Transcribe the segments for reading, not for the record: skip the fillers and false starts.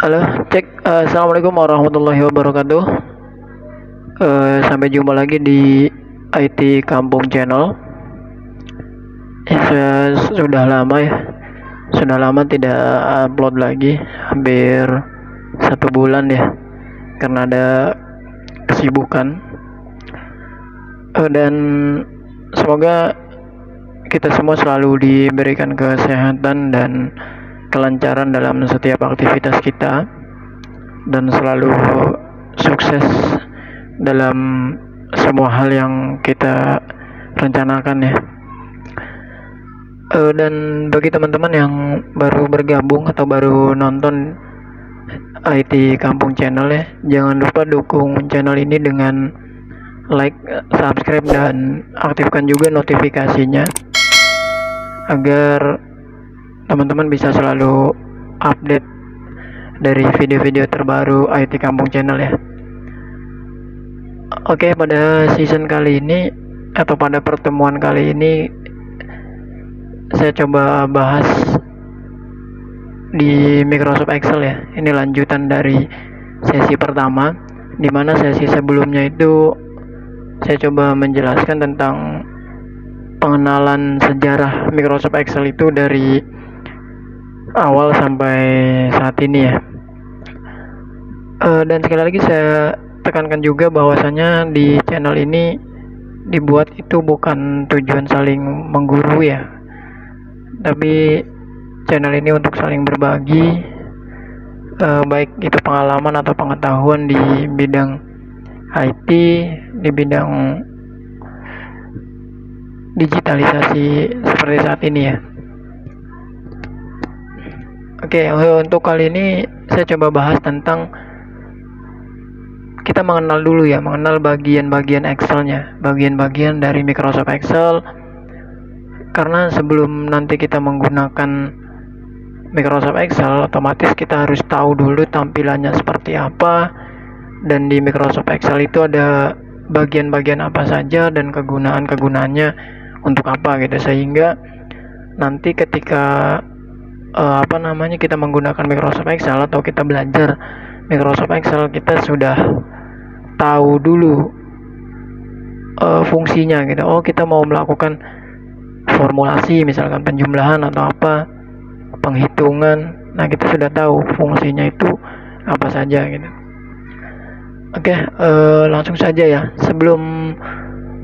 Halo, cek. Assalamualaikum warahmatullahi wabarakatuh. Sampai jumpa lagi di IT Kampung Channel. Sudah lama ya, sudah lama tidak upload lagi, hampir 1 bulan ya, karena ada kesibukan. Dan semoga kita semua selalu diberikan kesehatan dan kelancaran dalam setiap aktivitas kita, dan selalu sukses dalam semua hal yang kita rencanakan ya. Dan bagi teman-teman yang baru bergabung atau baru nonton IT Kampung Channel ya, jangan lupa dukung channel ini dengan like, subscribe, dan aktifkan juga notifikasinya agar teman-teman bisa selalu update dari video-video terbaru IT Kampung Channel ya. Oke, pada season kali ini atau pada pertemuan kali ini saya coba bahas di Microsoft Excel ya. Ini lanjutan dari sesi pertama, dimana sesi sebelumnya itu saya coba menjelaskan tentang pengenalan sejarah Microsoft Excel itu dari awal sampai saat ini ya. Dan sekali lagi saya tekankan juga bahwasanya di channel ini dibuat itu bukan tujuan saling menggurui ya, tapi channel ini untuk saling berbagi, baik itu pengalaman atau pengetahuan di bidang IT, di bidang digitalisasi seperti saat ini ya. Oke, untuk kali ini saya coba bahas tentang kita mengenal dulu ya, mengenal bagian-bagian Excel-nya, bagian-bagian dari Microsoft Excel. Karena sebelum nanti kita menggunakan Microsoft Excel, otomatis kita harus tahu dulu tampilannya seperti apa, dan di Microsoft Excel itu ada bagian-bagian apa saja dan kegunaan-kegunaannya untuk apa gitu, sehingga nanti ketika kita menggunakan Microsoft Excel atau kita belajar Microsoft Excel, kita sudah tahu dulu fungsinya gitu. Oh, kita mau melakukan formulasi misalkan penjumlahan atau apa, penghitungan, nah kita sudah tahu fungsinya itu apa saja gitu. Oke, langsung saja ya. Sebelum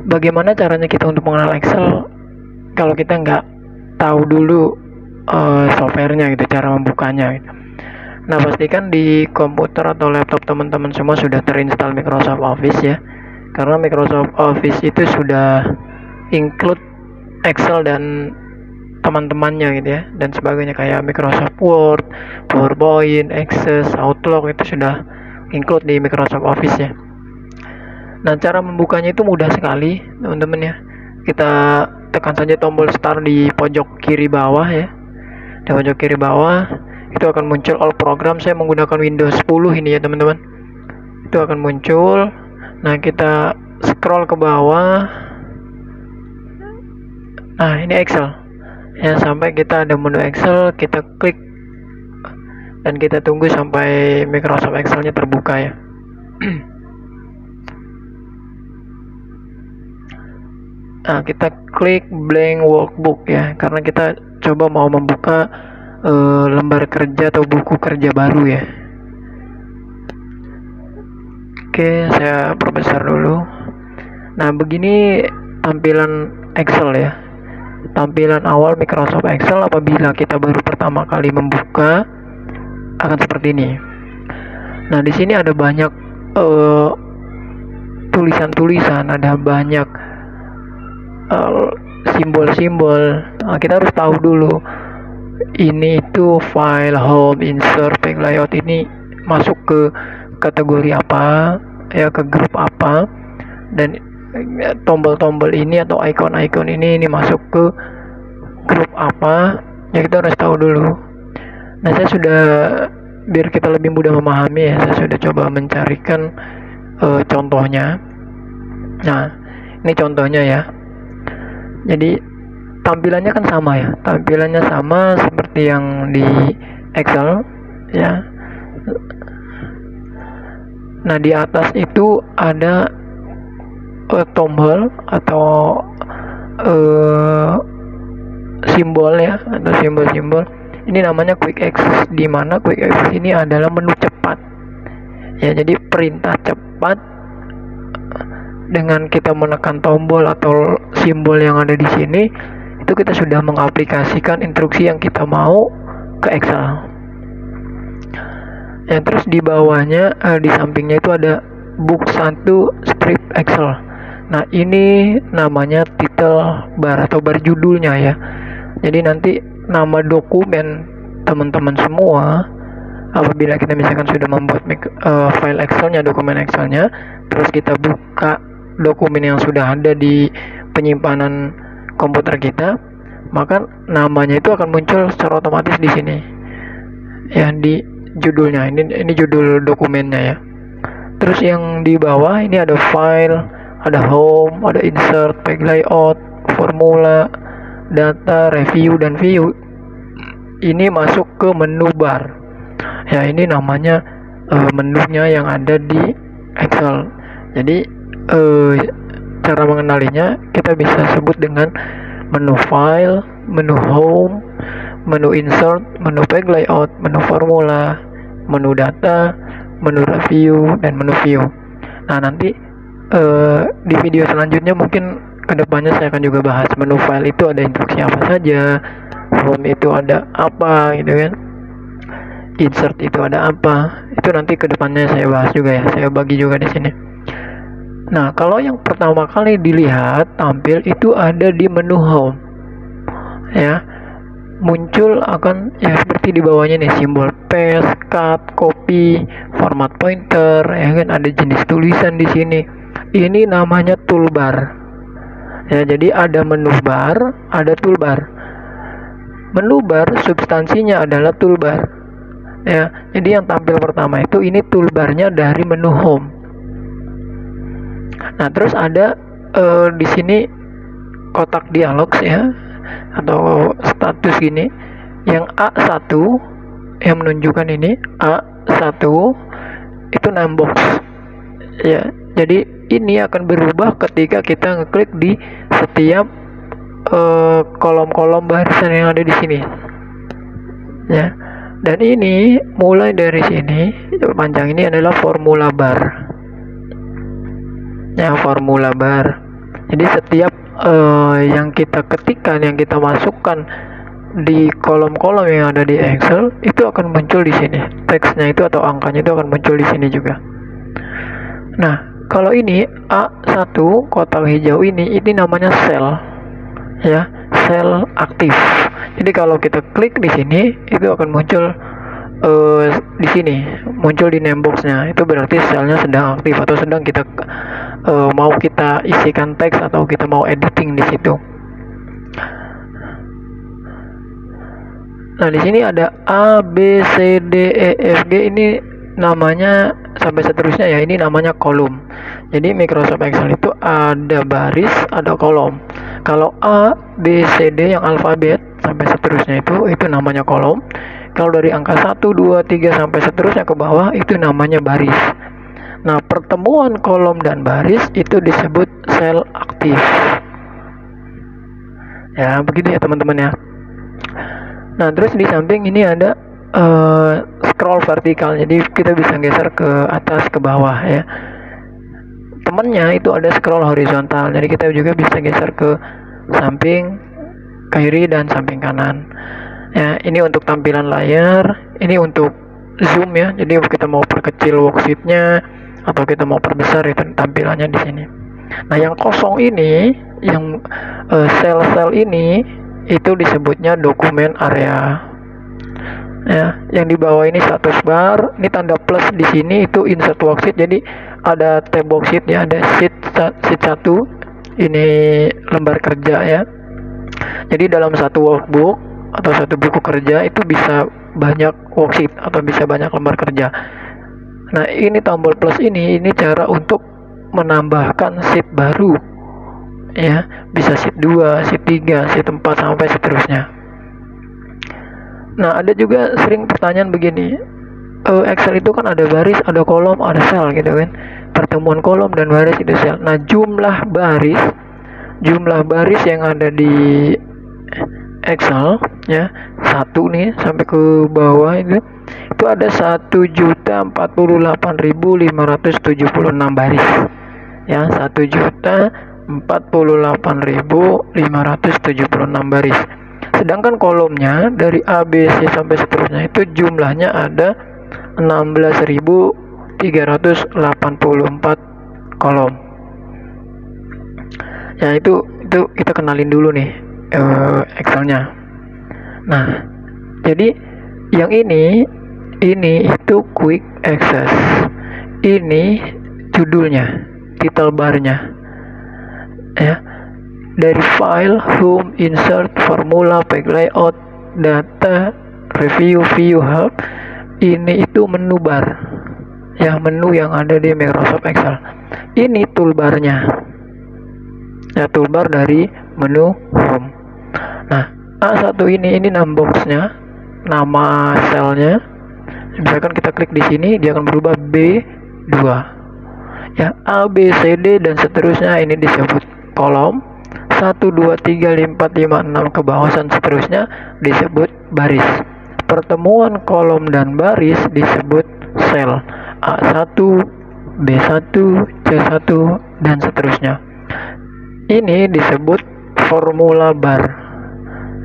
bagaimana caranya kita untuk mengenal Excel kalau kita nggak tahu dulu softwarenya gitu, cara membukanya gitu. Nah, pastikan di komputer atau laptop teman-teman semua sudah terinstall Microsoft Office ya, karena Microsoft Office itu sudah include Excel dan teman-temannya gitu ya, dan sebagainya kayak Microsoft Word, PowerPoint, Access, Outlook, itu sudah include di Microsoft Office ya. Nah, cara membukanya itu mudah sekali teman-teman ya. Kita tekan saja tombol start di pojok kiri bawah ya. Di pojok kiri bawah itu akan muncul all program. Saya menggunakan Windows 10 ini ya teman-teman. Itu akan muncul. Nah, kita scroll ke bawah. Nah, ini Excel ya, sampai kita ada menu Excel, kita klik dan kita tunggu sampai Microsoft Excel-nya terbuka ya. Nah, kita klik blank workbook ya, karena kita coba mau membuka lembar kerja atau buku kerja baru ya. Oke, saya perbesar dulu. Nah, begini tampilan Excel ya. Tampilan awal Microsoft Excel apabila kita baru pertama kali membuka akan seperti ini. Nah, di sini ada banyak tulisan-tulisan, ada banyak simbol-simbol. Nah, kita harus tahu dulu ini itu file, home, insert, page layout ini masuk ke kategori apa ya, ke grup apa, dan tombol-tombol ini atau icon-icon ini masuk ke grup apa ya, kita harus tahu dulu. Nah, saya sudah, biar kita lebih mudah memahami ya, saya sudah coba mencarikan contohnya. Nah, ini contohnya ya. Jadi tampilannya kan sama ya, tampilannya sama seperti yang di Excel ya. Nah, di atas itu ada tombol atau simbol ya, atau simbol-simbol. Ini namanya quick access, di mana quick access ini adalah menu cepat. Ya, jadi perintah cepat dengan kita menekan tombol atau simbol yang ada di sini, itu kita sudah mengaplikasikan instruksi yang kita mau ke Excel. Ya, terus di bawahnya, di sampingnya itu ada book 1 strip Excel. Nah, ini namanya title bar atau bar judulnya ya. Jadi nanti nama dokumen teman-teman semua, apabila kita misalkan sudah membuat file Excelnya, dokumen Excelnya, terus kita buka dokumen yang sudah ada di penyimpanan komputer kita, maka namanya itu akan muncul secara otomatis di sini ya, di judulnya. Ini judul dokumennya ya. Terus yang di bawah ini ada file, ada home, ada insert, page layout, formula, data, review, dan view. Ini masuk ke menu bar ya, ini namanya menunya yang ada di Excel. Jadi cara mengenalinya kita bisa sebut dengan menu file, menu home, menu insert, menu page layout, menu formula, menu data, menu review, dan menu view. Nah, nanti di video selanjutnya mungkin kedepannya saya akan juga bahas menu file itu ada instruksi apa saja, home itu ada apa gitu kan, insert itu ada apa, itu nanti kedepannya saya bahas juga ya, saya bagi juga di sini. Nah, kalau yang pertama kali dilihat tampil itu ada di menu home ya, muncul akan ya seperti di bawahnya nih, simbol paste, cut, copy, format pointer ya kan, ada jenis tulisan di sini. Ini namanya toolbar ya, jadi ada menu bar, ada toolbar. Menu bar substansinya adalah toolbar ya, jadi yang tampil pertama itu ini toolbarnya dari menu home. Nah, terus ada di sini kotak dialog ya, atau status gini, yang A1 yang menunjukkan ini A1 itu name box ya, jadi ini akan berubah ketika kita ngeklik di setiap kolom-kolom barisan yang ada di sini ya. Dan ini mulai dari sini panjang ini adalah formula bar ya, formula bar. Jadi setiap yang kita ketikkan, yang kita masukkan di kolom-kolom yang ada di Excel itu akan muncul di sini, teksnya itu atau angkanya itu akan muncul di sini juga. Nah, kalau ini A1 kotak hijau ini namanya sel ya, sel aktif. Jadi kalau kita klik di sini itu akan muncul di sini, muncul di name box-nya, itu berarti selnya sedang aktif atau sedang kita mau kita isikan teks atau kita mau editing di situ. Nah, di sini ada A, B, C, D, E, F, G, ini namanya sampai seterusnya ya, ini namanya kolom. Jadi Microsoft Excel itu ada baris, ada kolom. Kalau A, B, C, D yang alfabet sampai seterusnya itu namanya kolom. Kalau dari angka 1, 2, 3 sampai seterusnya ke bawah itu namanya baris. Nah, pertemuan kolom dan baris itu disebut sel aktif. Ya, begitu ya teman-teman ya. Nah, terus di samping ini ada scroll vertikal, jadi kita bisa geser ke atas ke bawah ya. Temennya itu ada scroll horizontal, jadi kita juga bisa geser ke samping kiri dan samping kanan. Ya, ini untuk tampilan layar, ini untuk zoom ya. Jadi kita mau perkecil worksheet-nya atau kita mau perbesar itu tampilannya di sini. Nah, yang kosong ini, yang sel-sel ini itu disebutnya dokumen area. Ya, yang di bawah ini status bar, ini tanda plus di sini itu insert worksheet. Jadi ada tab worksheet ya, ada sheet 1. Ini lembar kerja ya. Jadi dalam satu workbook atau satu buku kerja itu bisa banyak worksheet atau bisa banyak lembar kerja. Nah, ini tombol plus ini cara untuk menambahkan sheet baru ya, bisa sheet 2, sheet 3, sheet 4 sampai seterusnya. Nah, ada juga sering pertanyaan begini, Excel itu kan ada baris, ada kolom, ada sel gitu kan. Pertemuan kolom dan baris itu sel. Nah, jumlah baris yang ada di Excel ya, satu nih sampai ke bawah itu ada 1.048.576 baris ya, 1.048.576 baris. Sedangkan kolomnya dari A, B, C sampai seterusnya itu jumlahnya ada 16.384 kolom. Ya, itu kita kenalin dulu nih Excelnya. Nah, jadi yang ini itu quick access. Ini judulnya, title barnya. Ya. Dari file, home, insert, formula, page layout, data, review, view, help. Ini itu menu bar. Ya, menu yang ada di Microsoft Excel. Ini toolbarnya. Ya, toolbar dari menu home. Nah, A1 ini numboxnya, nama selnya. Misalkan kita klik di sini, dia akan berubah B2. Ya, A, B, C, D dan seterusnya ini disebut kolom. 1, 2, 3, 4, 5, 6 ke bawah dan seterusnya disebut baris. Pertemuan kolom dan baris disebut sel. A1, B1, C1 dan seterusnya. Ini disebut formula bar.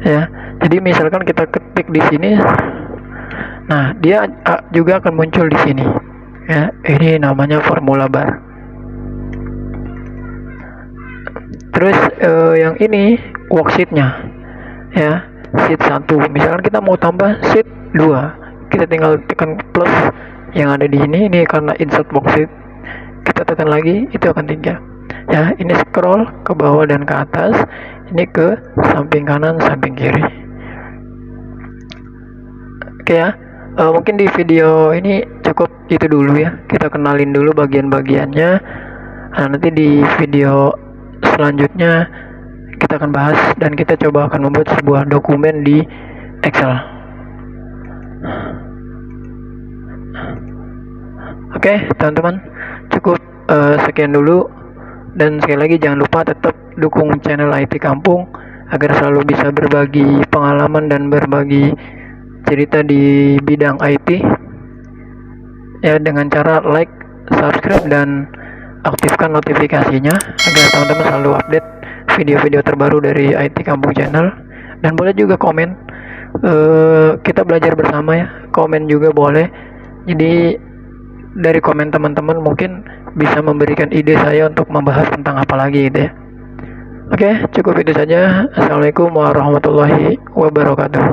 Ya. Jadi misalkan kita ketik di sini, nah dia juga akan muncul di sini. Ya, ini namanya formula bar. Terus yang ini worksheetnya, ya, sheet 1. Misalkan kita mau tambah sheet 2, kita tinggal tekan plus yang ada di sini. Ini karena insert worksheet, kita tekan lagi, itu akan 3. Ya, ini scroll ke bawah dan ke atas, ini ke samping kanan, samping kiri. Oke ya, mungkin di video ini cukup itu dulu ya. Kita kenalin dulu bagian-bagiannya. Nah, nanti di video selanjutnya kita akan bahas dan kita coba akan membuat sebuah dokumen di Excel. Oke, teman-teman, cukup sekian dulu. Dan sekali lagi jangan lupa tetap dukung channel IT Kampung agar selalu bisa berbagi pengalaman dan berbagi cerita di bidang IT ya, dengan cara like, subscribe dan aktifkan notifikasinya agar teman-teman selalu update video-video terbaru dari IT Kampung Channel. Dan boleh juga komen, kita belajar bersama ya, komen juga boleh. Jadi dari komen teman-teman mungkin bisa memberikan ide saya untuk membahas tentang apa lagi gitu ya. Oke, cukup itu saja. Assalamualaikum warahmatullahi wabarakatuh.